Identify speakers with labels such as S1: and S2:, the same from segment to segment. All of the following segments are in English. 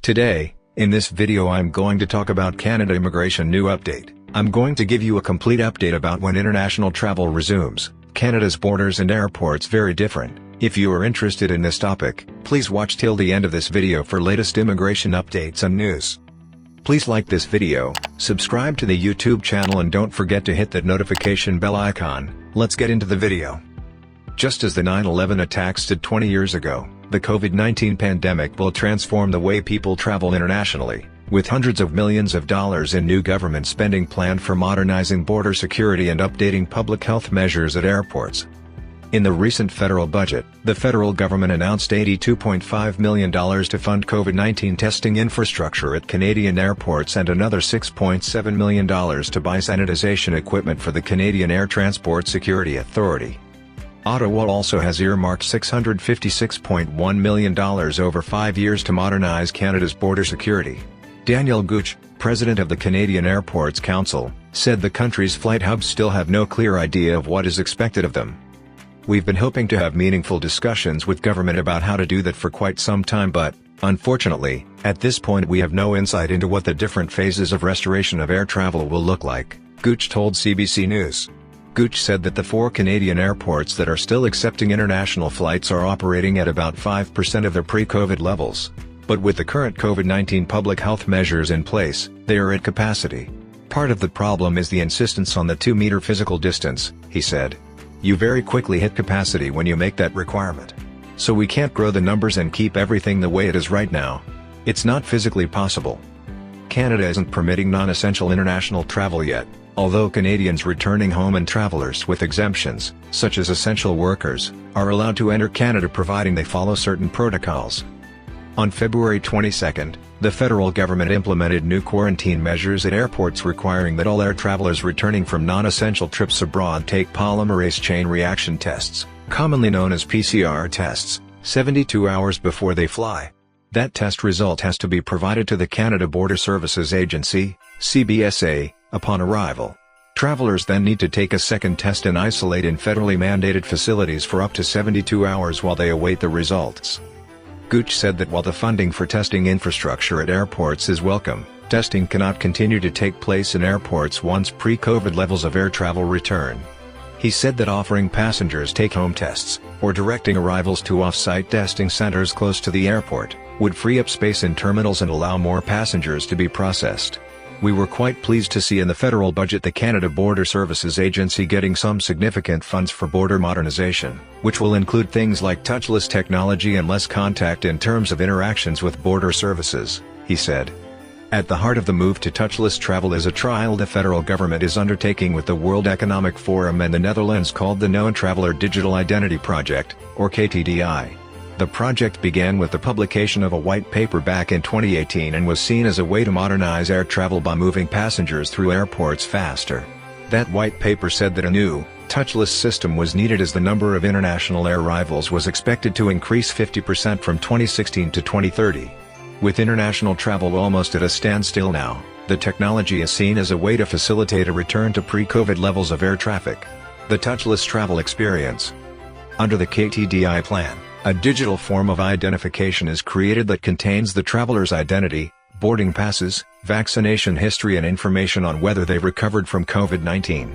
S1: Today, in this video I'm going to talk about Canada immigration new update. I'm going to give you a complete update about when international travel resumes. Canada's borders and airports very different. If you are interested in this topic, please watch till the end of this video for latest immigration updates and news. Please like this video, subscribe to the YouTube channel and don't forget to hit that notification bell icon. Let's get into the video. Just as the 9/11 attacks did 20 years ago, the COVID-19 pandemic will transform the way people travel internationally, with hundreds of millions of dollars in new government spending planned for modernizing border security and updating public health measures at airports. In the recent federal budget, the federal government announced $82.5 million to fund COVID-19 testing infrastructure at Canadian airports and another $6.7 million to buy sanitization equipment for the Canadian Air Transport Security Authority. Ottawa also has earmarked $656.1 million over 5 years to modernize Canada's border security. Daniel Gooch, president of the Canadian Airports Council, said the country's flight hubs still have no clear idea of what is expected of them. "We've been hoping to have meaningful discussions with government about how to do that for quite some time but, unfortunately, at this point we have no insight into what the different phases of restoration of air travel will look like," Gooch told CBC News. Gooch said that the 4 Canadian airports that are still accepting international flights are operating at about 5% of their pre-COVID levels. But with the current COVID-19 public health measures in place, they are at capacity. "Part of the problem is the insistence on the 2-meter physical distance," he said. "You very quickly hit capacity when you make that requirement. So we can't grow the numbers and keep everything the way it is right now. It's not physically possible." Canada isn't permitting non-essential international travel yet, although Canadians returning home and travelers with exemptions, such as essential workers, are allowed to enter Canada providing they follow certain protocols. On February 22, the federal government implemented new quarantine measures at airports requiring that all air travelers returning from non-essential trips abroad take polymerase chain reaction tests, commonly known as PCR tests, 72 hours before they fly. That test result has to be provided to the Canada Border Services Agency, CBSA, upon arrival. Travelers then need to take a second test and isolate in federally mandated facilities for up to 72 hours while they await the results. Gooch said that while the funding for testing infrastructure at airports is welcome, testing cannot continue to take place in airports once pre-COVID levels of air travel return. He said that offering passengers take-home tests, or directing arrivals to off-site testing centers close to the airport, would free up space in terminals and allow more passengers to be processed. "We were quite pleased to see in the federal budget the Canada Border Services Agency getting some significant funds for border modernization, which will include things like touchless technology and less contact in terms of interactions with border services," he said. At the heart of the move to touchless travel is a trial the federal government is undertaking with the World Economic Forum and the Netherlands called the Known Traveller Digital Identity Project, or KTDI. The project began with the publication of a white paper back in 2018 and was seen as a way to modernize air travel by moving passengers through airports faster. That white paper said that a new, touchless system was needed as the number of international air arrivals was expected to increase 50% from 2016 to 2030. With international travel almost at a standstill now, the technology is seen as a way to facilitate a return to pre-COVID levels of air traffic. The touchless travel experience. Under the KTDI plan, a digital form of identification is created that contains the traveler's identity, boarding passes, vaccination history and information on whether they've recovered from COVID-19.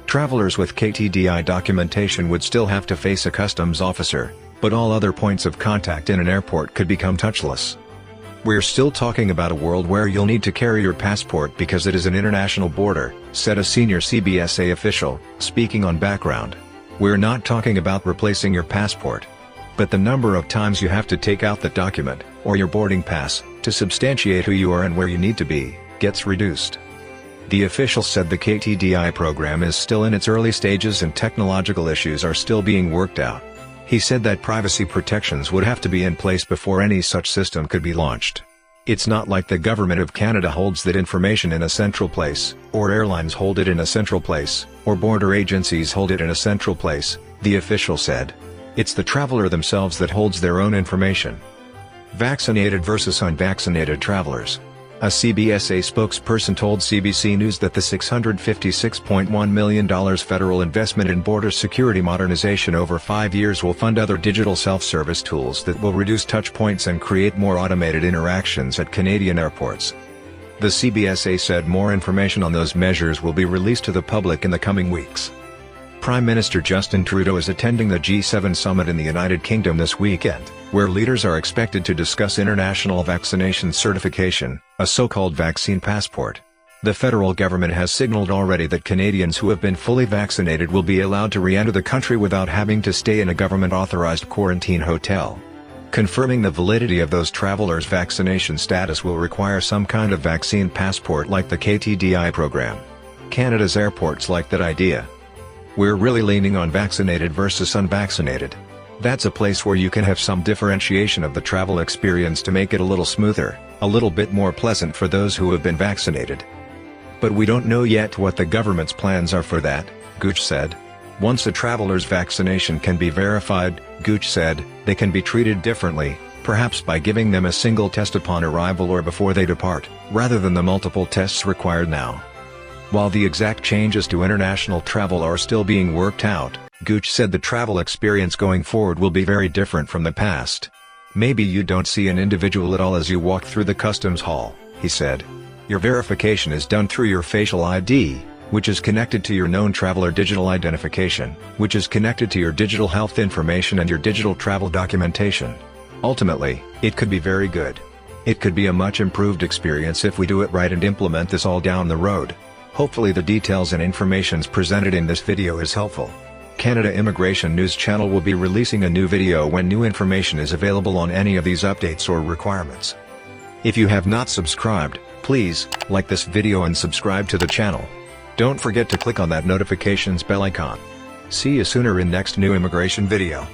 S1: Travelers with KTDI documentation would still have to face a customs officer, but all other points of contact in an airport could become touchless. "We're still talking about a world where you'll need to carry your passport because it is an international border," said a senior CBSA official, speaking on background. "We're not talking about replacing your passport. But the number of times you have to take out that document, or your boarding pass, to substantiate who you are and where you need to be, gets reduced." The official said the KTDI program is still in its early stages and technological issues are still being worked out. He said that privacy protections would have to be in place before any such system could be launched. "It's not like the Government of Canada holds that information in a central place, or airlines hold it in a central place, or border agencies hold it in a central place," the official said. "It's the traveler themselves that holds their own information." Vaccinated versus unvaccinated travelers. A CBSA spokesperson told CBC News that the $656.1 million federal investment in border security modernization over 5 years will fund other digital self-service tools that will reduce touchpoints and create more automated interactions at Canadian airports. The CBSA said more information on those measures will be released to the public in the coming weeks. Prime Minister Justin Trudeau is attending the G7 summit in the United Kingdom this weekend, where leaders are expected to discuss international vaccination certification, a so-called vaccine passport. The federal government has signaled already that Canadians who have been fully vaccinated will be allowed to re-enter the country without having to stay in a government-authorized quarantine hotel. Confirming the validity of those travelers' vaccination status will require some kind of vaccine passport like the KTDI program. Canada's airports like that idea. We're really leaning on vaccinated versus unvaccinated. That's a place where you can have some differentiation of the travel experience to make it a little smoother, a little bit more pleasant for those who have been vaccinated. But we don't know yet what the government's plans are for that, Gooch said. Once a traveler's vaccination can be verified, Gooch said, they can be treated differently, perhaps by giving them a single test upon arrival or before they depart, rather than the multiple tests required now. While the exact changes to international travel are still being worked out, Gooch said the travel experience going forward will be very different from the past. Maybe you don't see an individual at all as you walk through the customs hall, he said. Your verification is done through your facial ID, which is connected to your known traveler digital identification, which is connected to your digital health information and your digital travel documentation. Ultimately, it could be very good. It could be a much improved experience if we do it right and implement this all down the road. Hopefully the details and informations presented in this video is helpful. Canada Immigration News Channel will be releasing a new video when new information is available on any of these updates or requirements. If you have not subscribed, please like this video and subscribe to the channel. Don't forget to click on that notifications bell icon. See you sooner in next new immigration video.